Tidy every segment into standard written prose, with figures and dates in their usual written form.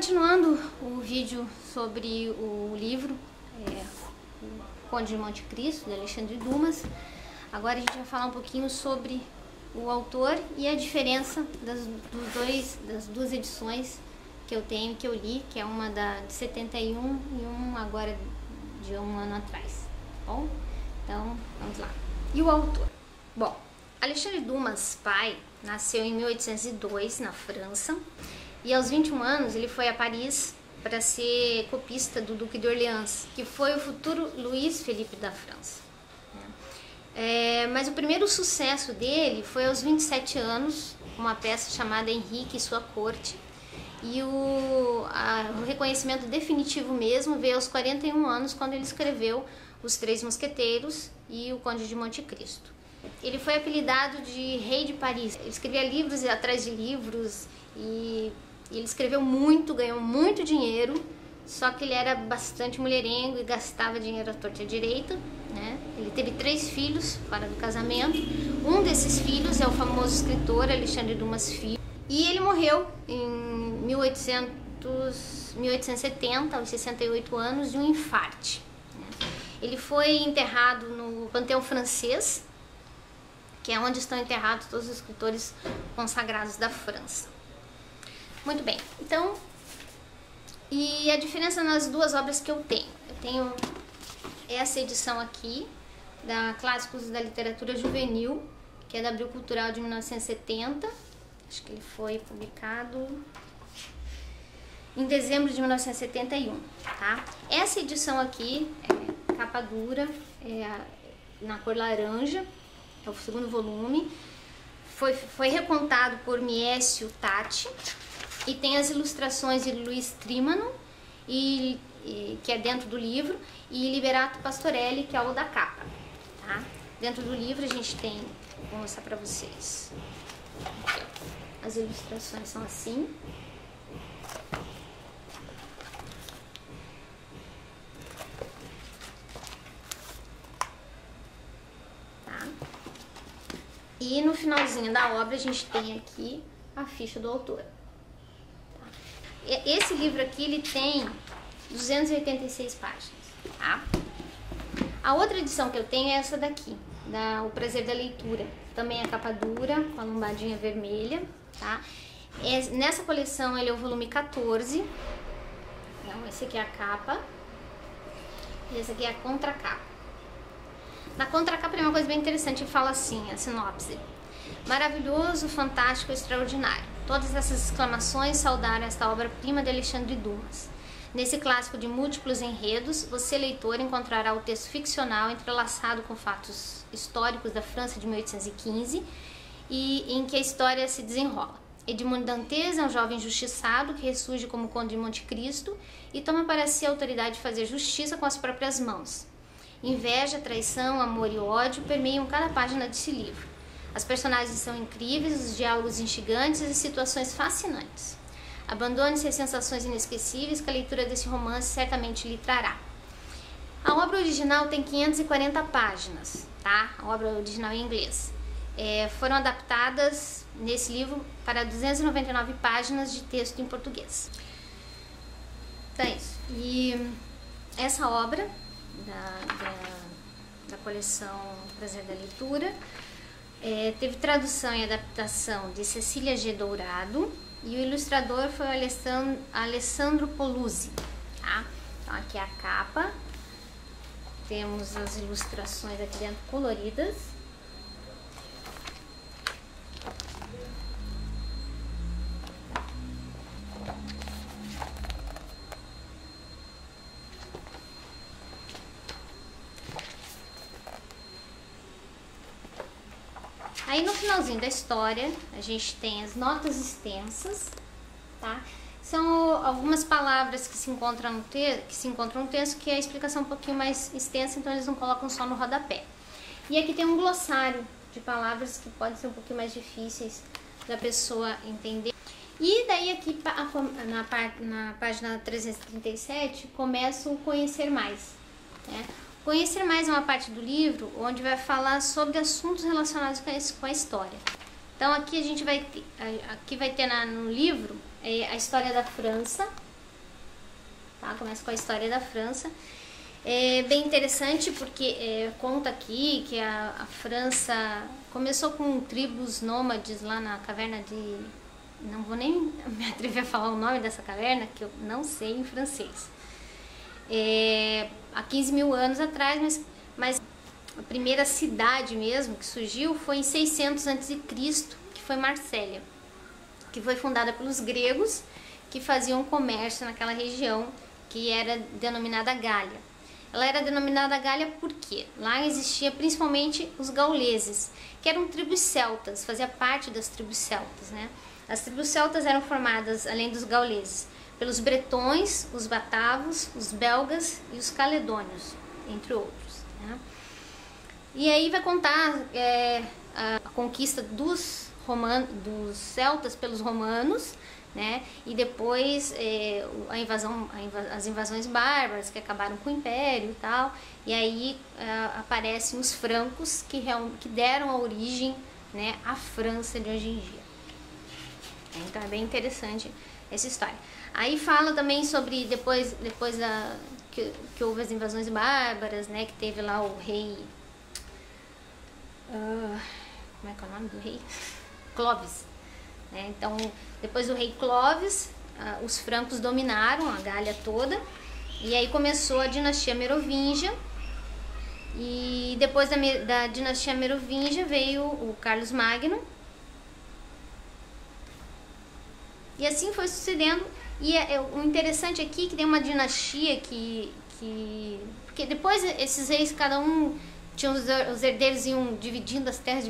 continuando o vídeo sobre o livro O Conde de Monte Cristo, de Alexandre Dumas. Agora a gente vai falar um pouquinho sobre o autor e a diferença das duas edições que eu tenho, que eu li, que é uma de 71 e uma agora de um ano atrás. Bom, então vamos lá. E o autor? Bom, Alexandre Dumas pai nasceu em 1802 na França e aos 21 anos ele foi a Paris para ser copista do Duque de Orleans, que foi o futuro Luís Felipe da França. Mas o primeiro sucesso dele foi aos 27 anos, uma peça chamada Henrique e Sua Corte, e o reconhecimento definitivo mesmo veio aos 41 anos, quando ele escreveu Os Três Mosqueteiros e O Conde de Monte Cristo. Ele foi apelidado de Rei de Paris. Ele escrevia livros atrás de livros e ele escreveu muito, ganhou muito dinheiro, só que ele era bastante mulherengo e gastava dinheiro à torta e à direita, né? Ele teve 3 filhos fora do casamento. Um desses filhos é o famoso escritor Alexandre Dumas Filho, e ele morreu em 1870, aos 68 anos, de um infarte. Ele foi enterrado no Panteão Francês, que é onde estão enterrados todos os escritores consagrados da França. Muito bem, então, e a diferença nas duas obras que eu tenho essa edição aqui, da Clássicos da Literatura Juvenil, que é da Abril Cultural de 1970, acho que ele foi publicado em dezembro de 1971, tá? Essa edição aqui é capa dura, na cor laranja, é o segundo volume, foi recontado por Miécio Tati, e tem as ilustrações de Luiz Trímano, que é dentro do livro, e Liberato Pastorelli, que é o da capa, tá? Dentro do livro a gente tem, vou mostrar pra vocês, aqui, ó. As ilustrações são assim. Tá? E no finalzinho da obra a gente tem aqui a ficha do autor. Esse livro aqui, ele tem 286 páginas, tá? A outra edição que eu tenho é essa daqui, O Prazer da Leitura. Também é capa dura, com a lombadinha vermelha, tá? Nessa coleção ele é o volume 14. Então, esse aqui é a capa. E esse aqui é a contracapa. Na contracapa tem uma coisa bem interessante, fala assim, a sinopse: maravilhoso, fantástico, extraordinário. Todas essas exclamações saudaram esta obra-prima de Alexandre Dumas. Nesse clássico de múltiplos enredos, você, leitor, encontrará o texto ficcional entrelaçado com fatos históricos da França de 1815 e em que a história se desenrola. Edmundo Dantes é um jovem injustiçado que ressurge como Conde de Monte Cristo e toma para si a autoridade de fazer justiça com as próprias mãos. Inveja, traição, amor e ódio permeiam cada página desse livro. As personagens são incríveis, os diálogos instigantes e as situações fascinantes. Abandone-se às sensações inesquecíveis que a leitura desse romance certamente lhe trará. A obra original tem 540 páginas, tá? A obra original em inglês. Foram adaptadas nesse livro para 299 páginas de texto em português. Então é isso. E essa obra da coleção Prazer da Leitura teve tradução e adaptação de Cecília G. Dourado, e o ilustrador foi o Alessandro Poluzzi, tá? Então aqui é a capa, temos as ilustrações aqui dentro coloridas. Aí no finalzinho da história a gente tem as notas extensas, tá? São algumas palavras que se encontram no texto, que é a explicação um pouquinho mais extensa, então eles não colocam só no rodapé. E aqui tem um glossário de palavras que podem ser um pouquinho mais difíceis da pessoa entender. E daí aqui na página 337 começa o Conhecer Mais, né? Conhecer Mais é uma parte do livro onde vai falar sobre assuntos relacionados com a história. Então aqui a gente vai ter no livro a história da França, tá? Começa com a história da França. É bem interessante porque conta aqui que a França começou com tribos nômades lá na caverna de... Não vou nem me atrever a falar o nome dessa caverna, que eu não sei em francês. Há 15 mil anos atrás, mas a primeira cidade mesmo que surgiu foi em 600 a.C., que foi Marsella, que foi fundada pelos gregos que faziam comércio naquela região que era denominada Gália. Ela era denominada Gália porque lá existia principalmente os gauleses, que eram tribos celtas, fazia parte das tribos celtas, né? As tribos celtas eram formadas, além dos gauleses, pelos bretões, os batavos, os belgas e os caledônios, entre outros, né? E aí vai contar a conquista dos celtas pelos romanos, né? E depois as invasões bárbaras que acabaram com o império e tal, e aí aparecem os francos que deram a origem, né, à França de hoje em dia. Então é bem interessante essa história. Aí fala também sobre depois que houve as invasões bárbaras, né, que teve lá o rei como é que é o nome do rei? Clovis. Então, depois do rei Clovis, os francos dominaram a Gália toda, e aí começou a dinastia Merovingia, e depois da dinastia Merovingia veio o Carlos Magno, e assim foi sucedendo. E o interessante aqui é que tem uma dinastia porque depois esses reis, cada um tinha os herdeiros, iam dividindo as terras,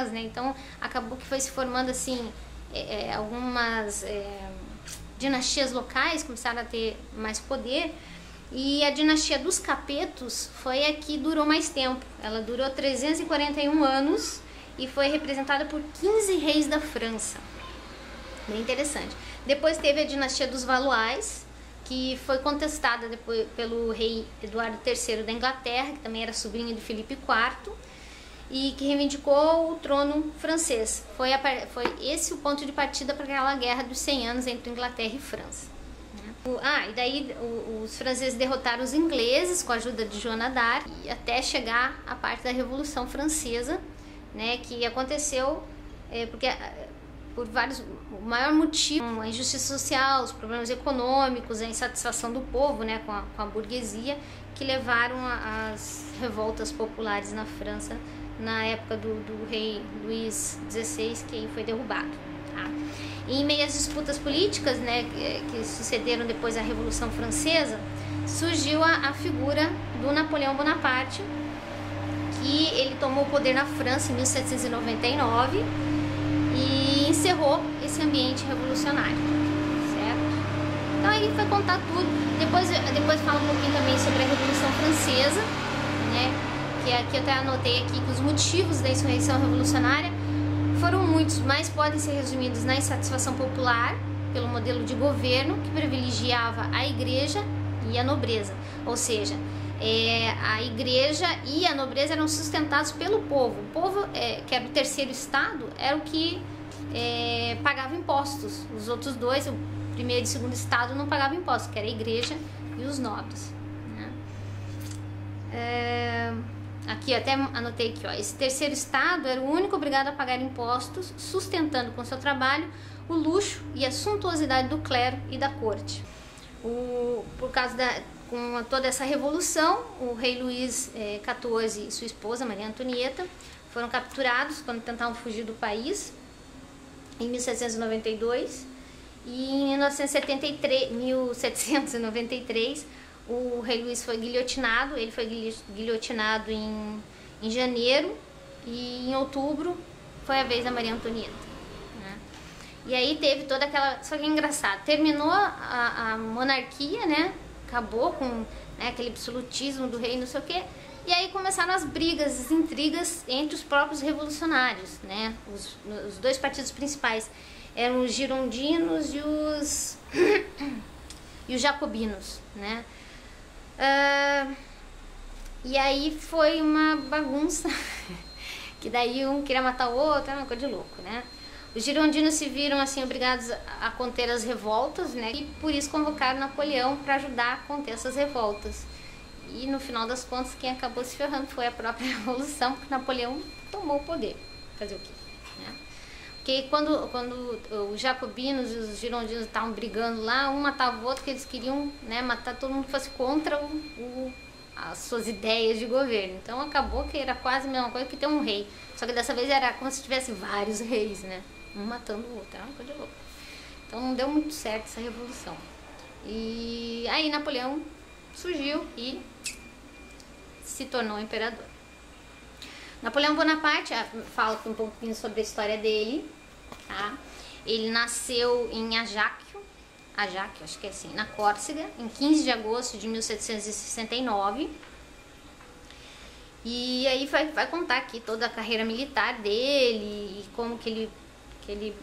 né? Então acabou que foi se formando assim algumas dinastias locais começaram a ter mais poder, e a dinastia dos Capetos foi a que durou mais tempo. Ela durou 341 anos e foi representada por 15 reis da França. Bem interessante. Depois teve a dinastia dos Valois, que foi contestada depois pelo rei Eduardo III da Inglaterra, que também era sobrinho de Filipe IV, e que reivindicou o trono francês. Foi esse o ponto de partida para aquela guerra dos 100 anos entre Inglaterra e França. E daí os franceses derrotaram os ingleses com a ajuda de Joana d'Arc, até chegar à parte da Revolução Francesa, né, que aconteceu porque por vários, o maior motivo, a injustiça social, os problemas econômicos, a insatisfação do povo, né, com a burguesia, que levaram às revoltas populares na França na época do rei Luís XVI, que foi derrubado. Tá? E em meio às disputas políticas, né, que sucederam depois da Revolução Francesa, surgiu a figura do Napoleão Bonaparte, que ele tomou o poder na França em 1799 e encerrou esse ambiente revolucionário, certo? Então aí vai contar tudo. Depois fala um pouquinho também sobre a Revolução Francesa, né? Que aqui eu até anotei aqui que os motivos da insurreição revolucionária foram muitos, mas podem ser resumidos na insatisfação popular pelo modelo de governo que privilegiava a igreja e a nobreza, ou seja, a igreja e a nobreza eram sustentados pelo povo. O povo, que era o terceiro estado, era o que pagava impostos. Os outros dois, o primeiro e o segundo estado, não pagavam impostos, que era a igreja e os nobres, né? Aqui eu até anotei aqui, ó, esse terceiro estado era o único obrigado a pagar impostos, sustentando com seu trabalho o luxo e a suntuosidade do clero e da corte. Por causa com toda essa revolução, o rei Luís XIV e sua esposa, Maria Antonieta, foram capturados quando tentavam fugir do país, em 1792, e em 1793, o rei Luís foi guilhotinado. Ele foi guilhotinado em janeiro, e em outubro foi a vez da Maria Antonieta, né? E aí teve toda aquela... Só que é engraçado, terminou a monarquia, né? Acabou com, né, aquele absolutismo do rei, não sei o quê. E aí começaram as brigas, as intrigas entre os próprios revolucionários, né? Os dois partidos principais eram os girondinos e os jacobinos, né? E aí foi uma bagunça, que daí um queria matar o outro, era uma coisa de louco, né? Os girondinos se viram assim obrigados a conter as revoltas, né? E por isso convocaram Napoleão para ajudar a conter essas revoltas. E no final das contas, quem acabou se ferrando foi a própria Revolução, porque Napoleão tomou o poder. Fazer o quê? Né? Porque quando os jacobinos e os girondinos estavam brigando lá, um matava o outro, que eles queriam, né, matar todo mundo que fosse contra as suas ideias de governo. Então acabou que era quase a mesma coisa que ter um rei. Só que dessa vez era como se tivesse vários reis, né? Um matando o outro. Era uma coisa de louco. Então não deu muito certo essa revolução. E aí Napoleão surgiu e se tornou imperador. Napoleão Bonaparte, fala aqui um pouquinho sobre a história dele, tá? Ele nasceu em Ajaccio, acho que é assim, na Córcega, em 15 de agosto de 1769. E aí vai contar aqui toda a carreira militar dele e como que ele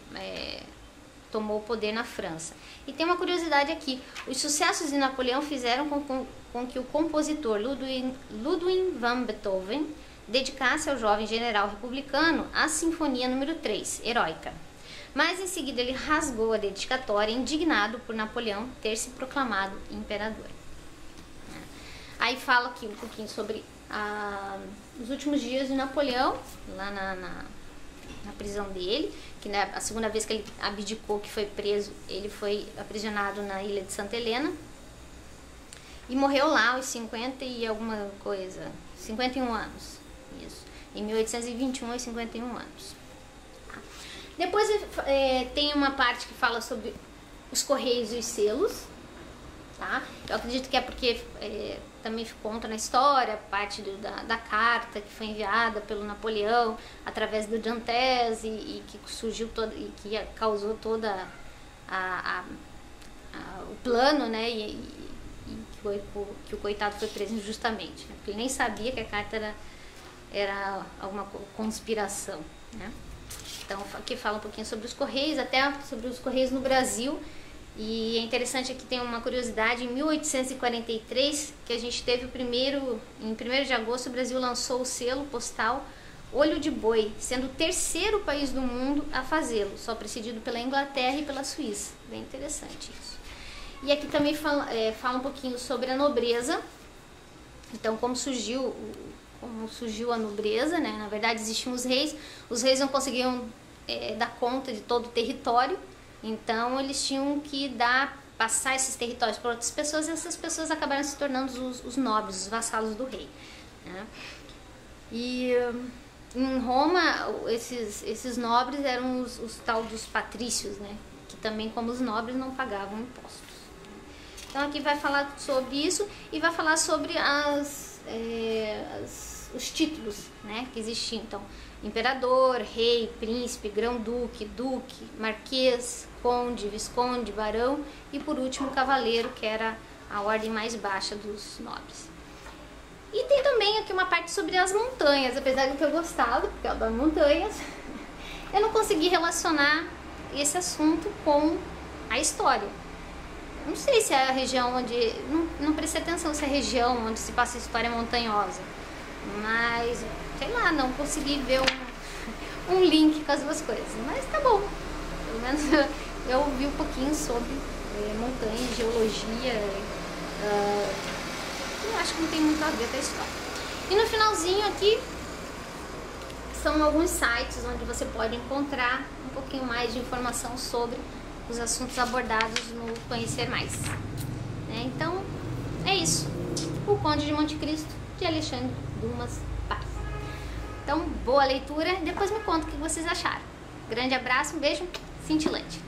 tomou o poder na França. E tem uma curiosidade aqui, os sucessos de Napoleão fizeram com que o compositor Ludwig van Beethoven dedicasse ao jovem general republicano a Sinfonia número 3, Heroica. Mas em seguida ele rasgou a dedicatória, indignado por Napoleão ter se proclamado imperador. Aí fala aqui um pouquinho sobre os últimos dias de Napoleão, lá na prisão dele, que a segunda vez que ele abdicou, que foi preso, ele foi aprisionado na ilha de Santa Helena e morreu lá aos 50 e alguma coisa, 51 anos, isso, em 1821, aos 51 anos. Depois tem uma parte que fala sobre os correios e os selos, tá? Eu acredito que é porque também conta na história parte da carta que foi enviada pelo Napoleão através do Dantes e que surgiu e que causou toda o plano, né? E que o coitado foi preso injustamente, né? Porque ele nem sabia que a carta era alguma conspiração, né? Então aqui fala um pouquinho sobre os correios, até sobre os correios no Brasil. E é interessante aqui, tem uma curiosidade, em 1843, que a gente teve em 1º de agosto, o Brasil lançou o selo postal Olho de Boi, sendo o 3º país do mundo a fazê-lo, só precedido pela Inglaterra e pela Suíça. Bem interessante isso. E aqui também fala um pouquinho sobre a nobreza, então como surgiu a nobreza, né? Na verdade existiam os reis não conseguiam dar conta de todo o território, então eles tinham que passar esses territórios para outras pessoas, e essas pessoas acabaram se tornando os nobres, os vassalos do rei, né? E em Roma esses nobres eram os tal dos patrícios, né? Que também, como os nobres, não pagavam impostos. Então aqui vai falar sobre isso e vai falar sobre os títulos, né, que existiam. Então, imperador, rei, príncipe, grão-duque, duque, marquês, conde, visconde, barão e por último cavaleiro, que era a ordem mais baixa dos nobres. E tem também aqui uma parte sobre as montanhas, apesar de que eu gostava, porque eu adoro montanhas, eu não consegui relacionar esse assunto com a história. Não sei se é a região onde... Não prestei atenção se é a região onde se passa a história montanhosa. Mas, sei lá, não consegui ver um link com as duas coisas. Mas tá bom. Pelo menos eu ouvi um pouquinho sobre montanhas, geologia. Eu acho que não tem muito a ver com a história. E no finalzinho aqui são alguns sites onde você pode encontrar um pouquinho mais de informação sobre os assuntos abordados no Conhecer Mais. Então, é isso. O Conde de Monte Cristo, de Alexandre Dumas Paz. Então, boa leitura. Depois me conta o que vocês acharam. Grande abraço, um beijo cintilante.